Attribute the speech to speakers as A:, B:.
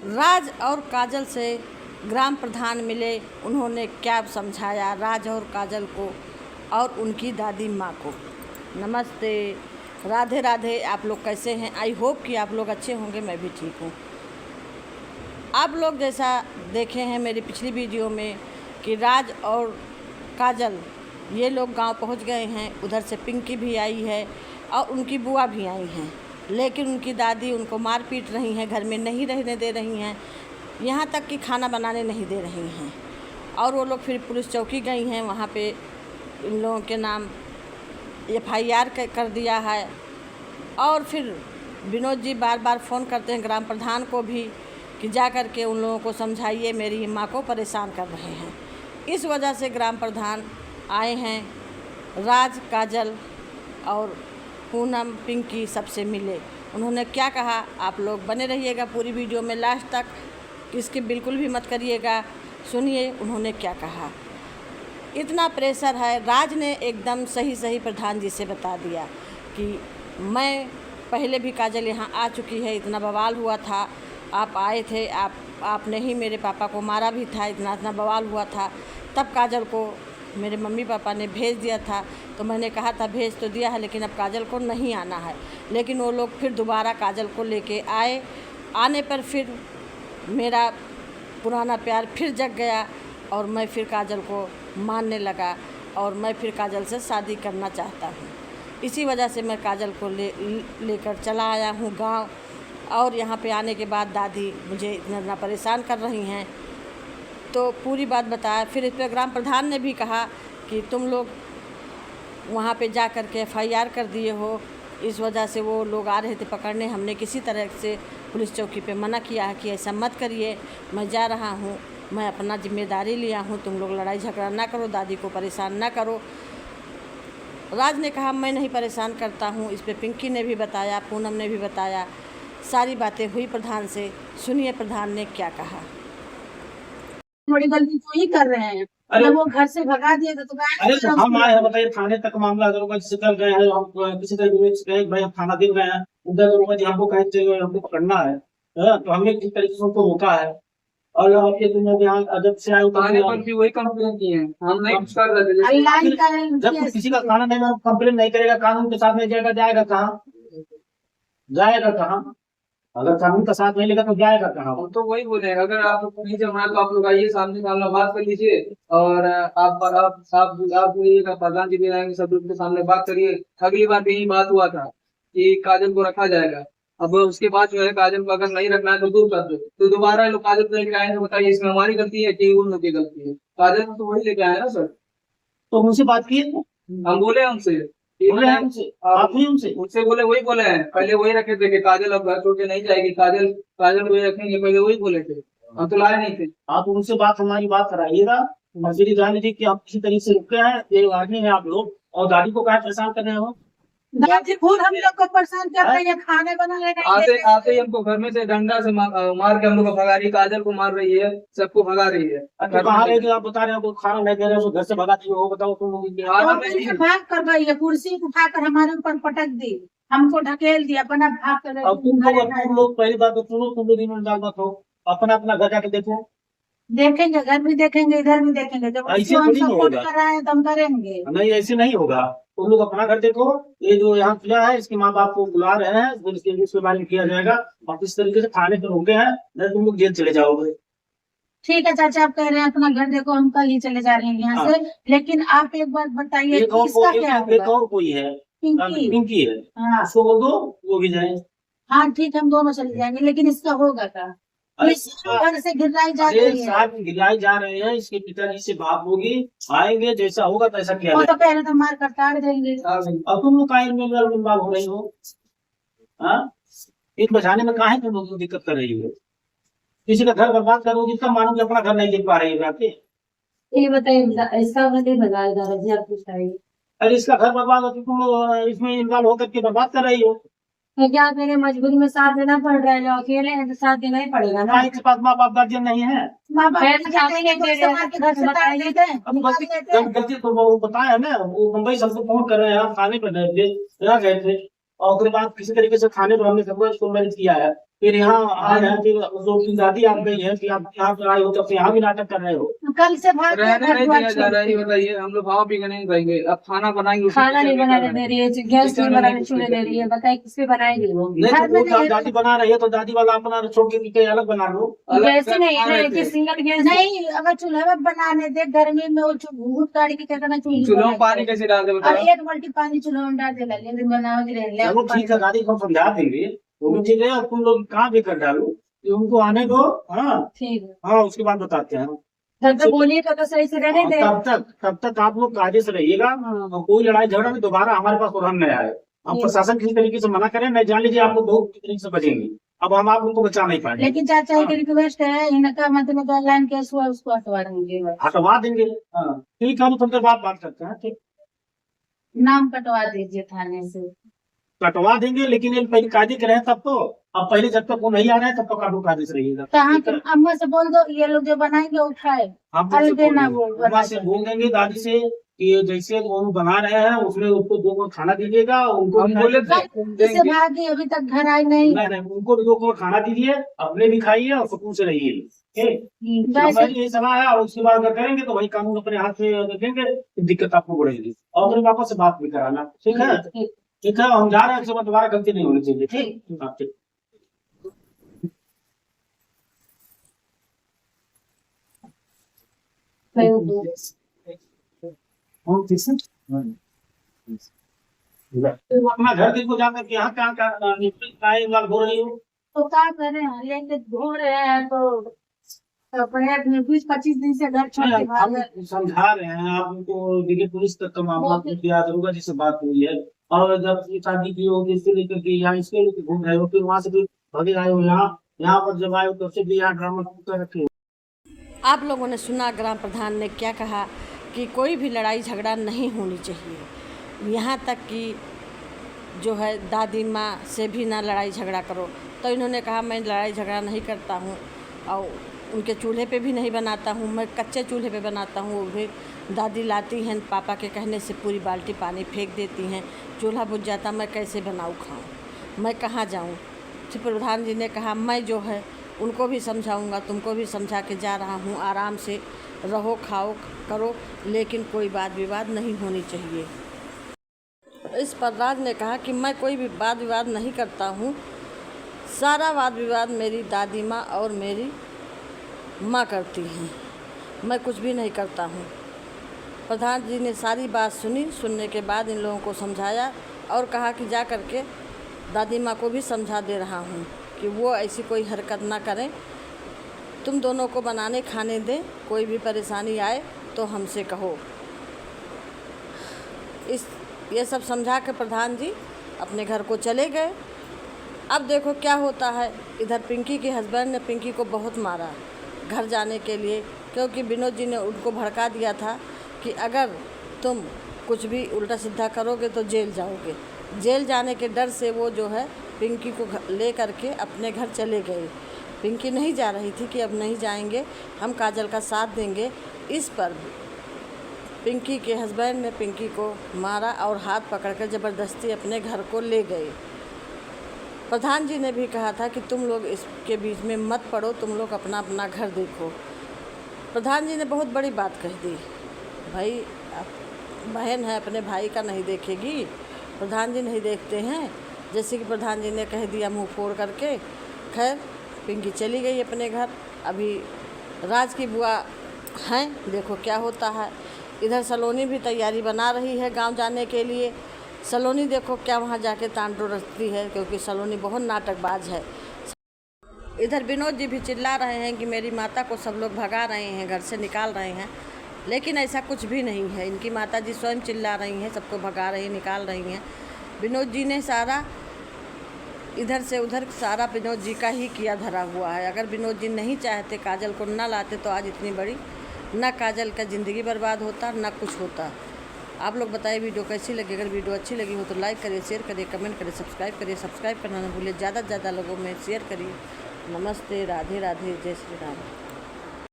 A: राज और काजल से ग्राम प्रधान मिले, उन्होंने क्या समझाया राज और काजल को और उनकी दादी माँ को। नमस्ते, राधे राधे। आप लोग कैसे हैं? आई होप कि आप लोग अच्छे होंगे, मैं भी ठीक हूँ। आप लोग जैसा देखे हैं मेरी पिछली वीडियो में कि राज और काजल ये लोग गांव पहुंच गए हैं। उधर से पिंकी भी आई है और उनकी बुआ भी आई हैं, लेकिन उनकी दादी उनको मार पीट रही हैं, घर में नहीं रहने दे रही हैं, यहाँ तक कि खाना बनाने नहीं दे रही हैं। और वो लोग फिर पुलिस चौकी गई हैं, वहाँ पे इन लोगों के नाम FIR कर दिया है। और फिर विनोद जी बार बार फ़ोन करते हैं ग्राम प्रधान को भी कि जा कर के उन लोगों को समझाइए, मेरी माँ को परेशान कर रहे हैं। इस वजह से ग्राम प्रधान आए हैं, राज, काजल और पूनम, पिंकी सबसे मिले। उन्होंने क्या कहा, आप लोग बने रहिएगा पूरी वीडियो में लास्ट तक, इसकी बिल्कुल भी मत करिएगा। सुनिए उन्होंने क्या कहा। इतना प्रेशर है, राज ने एकदम सही प्रधान जी से बता दिया कि मैं पहले भी काजल यहाँ आ चुकी है, इतना बवाल हुआ था, आप आए थे, आपने ही मेरे पापा को मारा भी था, इतना बवाल हुआ था, तब काजल को मेरे मम्मी पापा ने भेज दिया था। तो मैंने कहा था भेज तो दिया है, लेकिन अब काजल को नहीं आना है। लेकिन वो लोग फिर दोबारा काजल को लेके आए। आने पर फिर मेरा पुराना प्यार फिर जग गया और मैं फिर काजल को मानने लगा और मैं फिर काजल से शादी करना चाहता हूँ। इसी वजह से मैं काजल को लेकर चला आया हूँ गांव। और यहाँ पे आने के बाद दादी मुझे इतना परेशान कर रही हैं, तो पूरी बात बताया। फिर इस पर ग्राम प्रधान ने भी कहा कि तुम लोग वहाँ पे जा कर के FIR कर दिए हो, इस वजह से वो लोग आ रहे थे पकड़ने। हमने किसी तरह से पुलिस चौकी पे मना किया है कि ऐसा मत करिए, मैं जा रहा हूँ, मैं अपना जिम्मेदारी लिया हूँ, तुम लोग लड़ाई झगड़ा ना करो, दादी को परेशान ना करो। राज ने कहा मैं नहीं परेशान करता हूँ। इस पर पिंकी ने भी बताया, पूनम ने भी बताया, सारी बातें हुई प्रधान से। सुनिए प्रधान ने क्या कहा।
B: बड़ी गलती तो ही कर रहे हैं।
C: अरे
B: वो घर से भगा दिए तो
C: अरे तो हम आए हैं, बताइए थाने तक मामला अगर किसी कर गए हैं, हम किसी तरह भाई हम थाना दिन गए हैं, उधर जी हमको कहे चाहिए हमको पकड़ना है, तो हमने किसी तरीके से उनको रोका है। और आपके यहाँ जब से आए
D: थाने पर भी वही कंप्लेन की है, हम नहीं कुछ कर रहे थे।
C: जब किसी का कानून नहीं कंप्लेन नहीं करेगा, कानून के साथ नहीं जाएगा, जाएगा कहाँ? जाएगा कहाँ? अगर कानून का साथ नहीं लेगा तो जाएगा कहाँ?
D: हम तो वही बोले, अगर आप लोग नहीं जमा तो आप लोग आइए, सामने सामने बात कर लीजिए। और आप प्रधान जी भी आएंगे, सब लोग के सामने बात करिए। अगली बार भी यही बात हुआ था कि काजल को रखा जाएगा। अब उसके बाद जो है काजल को अगर नहीं रखना है तो दूर कर दो, तो दोबारा लोग काजल को लेके आए तो बताइए इसमें हमारी गलती है कि उन लोग की गलती है? काजल को तो वही लेके आए ना सर।
C: तो उनसे बात किए,
D: हम बोले उनसे,
C: बोले हैं उनसे, आप ही उनसे
D: बोले वही बोले हैं, पहले वही रखे थे कि काजल अब घर छोड़ के नहीं जाएगी, काजल वही रखेंगे, पहले वही बोले थे, हम तो लाए नहीं थे।
C: आप उनसे हमारी बात कराइएगा। और मेरी जान लीजिए कि आप किसी तरीके से रुके हैं, ये आदमी है आप लोग, और दादी को क्या परेशान कर रहे हो?
B: दादी खुद हम लोग को परेशान कर रही है, खाने बनाने
D: आते ही हमको घर में से डंडा से मार के हम लोग को भगा रही है, काजल को मार रही है, सबको भगा रही है।
C: अच्छा कहाँ रहे थे आप? बता रहे हो खाना नहीं दे रहे हो, घर से भगाती हो, बताओ तुम।
B: भाग कर गई है, कुर्सी उठाकर हमारे ऊपर पटक दी, हमको ढकेल दिया, अपना भाग कर।
C: अब तुम लोग पहली बात तो तुम लोग दिन में डाल मत हो, अपना घर जाके देखो।
B: देखेंगे, घर भी देखेंगे, इधर भी देखेंगे। जब
C: ऐसे
B: हम
C: थोड़ी
B: सपोर्ट
C: होगा।
B: कर रहे हैं तो हम करेंगे।
C: नहीं ऐसे नहीं होगा, तुम लोग अपना घर देखो। ये जो यहाँ किया है इसके माँ बाप को बुला रहे हैं, फिर इसके बारे में किया जाएगा। और किस तरीके से थाने पर रोके हैं, नहीं तुम लोग जेल चले जाओगे।
B: ठीक है चाचा, आप कह रहे हैं अपना घर देखो, हम कल ही चले जा रहे हैं यहाँ से। लेकिन आप एक बात बताइए, इसका क्या होगा?
C: एक और कोई है, पिंकी है,
B: हाँ
C: उसको बोल दो वो भी जाए।
B: हाँ ठीक है, हम दोनों चले जाएंगे, लेकिन इसका होगा क्या? घर से गिराई जा रही है,
C: साथ गिराई जा रहे हैं, इसके पिताजी से बात होगी, आएंगे, जैसा होगा तैसा किया
B: वो
C: जाएगा।
B: तो कह रहे थे मार कर ताड़ देंगे।
C: अब तुम लोग काहे इन्वॉल्व हो रही हो? हाँ, इन बचाने में काहे तुम लोग दिक्कत कर रही हो? किसी का घर बर्बाद करोगी तब मानोगे, अपना घर नहीं देख पा रही हो जाके।
B: ये बताइए, इसका बताया दादाजी, आप कुछ बताइए।
C: अरे इसका घर बर्बाद होती, तुम इसमें इन्वॉल्व होकर के बर्बाद कर रही हो।
B: क्या करें, मजबूरी में साथ देना पड़ रहा है, अकेले हैं तो साथ देना ही पड़ेगा ना।
C: के पास माँ बाप गार्जियन नहीं है। गलती तो वो बताया ना, वो मुंबई से हमको फोन कर रहे हैं, हम थाने पर गए थे, गए थे, और उसके बाद किसी तरीके से थाने पर हमने सबको इसको मैनेज किया है। फिर यहाँ आए हैं, फिर जो की दादी आ गई है कि आप यहाँ पर आए हो तो यहाँ भी नाटक कर रहे हो।
B: कल से भाग गए
D: रहने
B: घर
D: नहीं
B: द्वार
D: दिया जा
B: छोड़
D: रहा है, ये
B: के।
D: बताइए। हम लोग हवा पीकर नहीं रहेंगे, अब खाना बनाएंगे उसको
B: खाना नहीं
D: किचन में
B: बनाने
D: करना
B: दे
D: है।
B: रही है, गैस
D: किचन
B: नहीं
D: में
B: बनाने
D: नहीं
B: छूने
D: घुसने
B: दे रही है,
D: देंगे।
B: बताइए किससे बनाएगी वो।
C: नहीं
B: घर
C: तो
B: में
C: वो
B: नहीं है
C: दादी बना रही है तो दादी वाला अपना छोड़ के पीछे अलग बना लो।
D: अलग
B: गैस ही
D: कर
B: नहीं
D: खा
B: है
D: रहे
B: कि
D: थे।
B: सिंगल गैस नहीं, अगर चूल्हे में बनाने दे गर्मी में वो भूत गाड़ी की कहते ना चूल्हे
D: चूल्हों में
B: बनाए
D: पानी
B: थे।
D: कैसे डालते
B: और
D: बताओ?
B: 1 बाल्टी पानी चूल्हे में डाल दे लगे फिर बनाओ जी रह ले
C: चलो ठीक है, दादी को समझा देंगे, वो भी ठीक है। अब तुम लोग कहाँ भी कर डालो, ये उनको आने दो। हाँ
B: ठीक है।
C: हाँ, उसके बाद बताते हैं।
B: तब तो बोलिए तो सही से रहने दे।
C: तब तक आप लोग कायदे से रहिएगा, और कोई लड़ाई झगड़ा में दोबारा हमारे पास उड़न नहीं आए। हम
B: ठीक।
C: प्रशासन किसी तरीके से मना करें नहीं, जान लीजिए आप लोग बहुत तरीके से बचेंगे। अब हम आप लोग को बचा नहीं पाएंगे।
B: लेकिन चाचा
C: हाँ।
B: की रिक्वेस्ट है, इनका मतलब ऑनलाइन केस हुआ उसको हटवा देंगे,
C: हटवा देंगे। हाँ ठीक है, हम थोड़ी देर बाद बात करते हैं। ठीक,
B: नाम कटवा दीजिए थाने से।
C: कटवा देंगे, लेकिन ये पहले कायदे के रहे तब तो। अब पहले जब तक वो नहीं आ रहे हैं तब तक आप लोग कायदे से रहिएगा।
B: कहाँ
C: ठीक
B: के
C: है?
B: अम्मा से बोल दो ये लोग जो बनाएंगे उठाए।
C: हम
B: अलगे ना वो
C: अम्मा से बोल देंगे, दादी से कि ये जैसे वो बना रहे हैं उसमें उसको 2 को खाना दीजिएगा, उनको
D: हम
C: भी
D: बोले
C: खाना
D: थे
C: दीजिए।
B: इससे भागी अभी तक घर आई नहीं।
C: नहीं नहीं, उनको भी 2 को खाना दीजिए, अपने भी खाइए और सुकून से रहिए। ठीक,
B: वैसे
C: हमारी यही सलाह है। और उसके बाद अगर करेंगे तो वही कानून अपने हाथ से रखेंगे तो दिक्कत आपको बढ़ेगी। और अपने पापा से बात भी कराना। ठीक है, ठीक है, हम जा रहे हैं, उसके दोबारा गलती नहीं होनी चाहिए। ठीक, हाँ, ठीक। और किस अपना घर देखो जाकर के यहाँ कहाँ का हो रही हो।
B: तो क्या करें, लेके घूम रहे हैं तो अपने 20-25 दिन से घर छोड़ के भाग
C: हम
B: गए।
C: समझा रहे हैं आप उनको, देखिए पुलिस तक का मामला दिया दरोगा जी से बात हुई है। और जब ये शादी की हो इससे लेकर के यहाँ इसके लेकर घूम रहे हो, फिर वहाँ से भी भगे आए हो यहाँ यहाँ पर जब आए हो तब से भी यहाँ ड्रामा कर रखे हो।
A: आप लोगों ने सुना ग्राम प्रधान ने क्या कहा कि कोई भी लड़ाई झगड़ा नहीं होनी चाहिए, यहाँ तक कि जो है दादी माँ से भी ना लड़ाई झगड़ा करो। तो इन्होंने कहा मैं लड़ाई झगड़ा नहीं करता हूँ और उनके चूल्हे पे भी नहीं बनाता हूँ, मैं कच्चे चूल्हे पे बनाता हूँ। वो भी दादी लाती हैं, पापा के कहने से पूरी बाल्टी पानी फेंक देती हैं, चूल्हा बुझ जाता, मैं कैसे बनाऊँ खाऊँ, मैं कहाँ जाऊँ। फिर प्रधान जी ने कहा मैं जो है उनको भी समझाऊंगा, तुमको भी समझा के जा रहा हूँ, आराम से रहो खाओ करो, लेकिन कोई वाद विवाद नहीं होनी चाहिए। इस पर राज ने कहा कि मैं कोई भी वाद विवाद नहीं करता हूँ, सारा वाद विवाद मेरी दादी माँ और मेरी माँ करती हैं, मैं कुछ भी नहीं करता हूँ। प्रधान जी ने सारी बात सुनी, सुनने के बाद इन लोगों को समझाया और कहा कि जा करके दादी माँ को भी समझा दे रहा हूँ कि वो ऐसी कोई हरकत ना करें, तुम दोनों को बनाने खाने दें, कोई भी परेशानी आए तो हमसे कहो। ये सब समझा के प्रधान जी अपने घर को चले गए। अब देखो क्या होता है, इधर पिंकी के हस्बैंड ने पिंकी को बहुत मारा घर जाने के लिए, क्योंकि विनोद जी ने उनको भड़का दिया था कि अगर तुम कुछ भी उल्टा सीधा करोगे तो जेल जाओगे। जेल जाने के डर से वो जो है पिंकी को ले करके अपने घर चले गए। पिंकी नहीं जा रही थी कि अब नहीं जाएंगे, हम काजल का साथ देंगे। इस पर पिंकी के हस्बैंड ने पिंकी को मारा और हाथ पकड़कर ज़बरदस्ती अपने घर को ले गए। प्रधान जी ने भी कहा था कि तुम लोग इसके बीच में मत पड़ो, तुम लोग अपना अपना घर देखो। प्रधान जी ने बहुत बड़ी बात कह दी, भाई बहन है अपने भाई का नहीं देखेगी, प्रधान जी नहीं देखते हैं, जैसे कि प्रधान जी ने कह दिया मुंह फोड़ करके। खैर पिंकी चली गई अपने घर। अभी राज की बुआ हैं, देखो क्या होता है। इधर सलोनी भी तैयारी बना रही है गांव जाने के लिए। सलोनी देखो क्या वहां जाके तांडव रचती है, क्योंकि सलोनी बहुत नाटकबाज है। इधर विनोद जी भी चिल्ला रहे हैं कि मेरी माता को सब लोग भगा रहे हैं, घर से निकाल रहे हैं, लेकिन ऐसा कुछ भी नहीं है। इनकी माता जी स्वयं चिल्ला रही हैं, सबको भगा रही, निकाल रही हैं। विनोद जी ने सारा इधर से उधर सारा विनोद जी का ही किया धरा हुआ है। अगर विनोद जी नहीं चाहते, काजल को ना लाते, तो आज इतनी बड़ी ना काजल का ज़िंदगी बर्बाद होता ना कुछ होता। आप लोग बताइए वीडियो कैसी लगी। अगर वीडियो अच्छी लगी हो तो लाइक करिए, शेयर करिए, कमेंट करिए, सब्सक्राइब करिए। सब्सक्राइब करना ना भूलिए, ज़्यादा से ज़्यादा लोगों में शेयर करिए। नमस्ते, राधे राधे, जय श्री राम।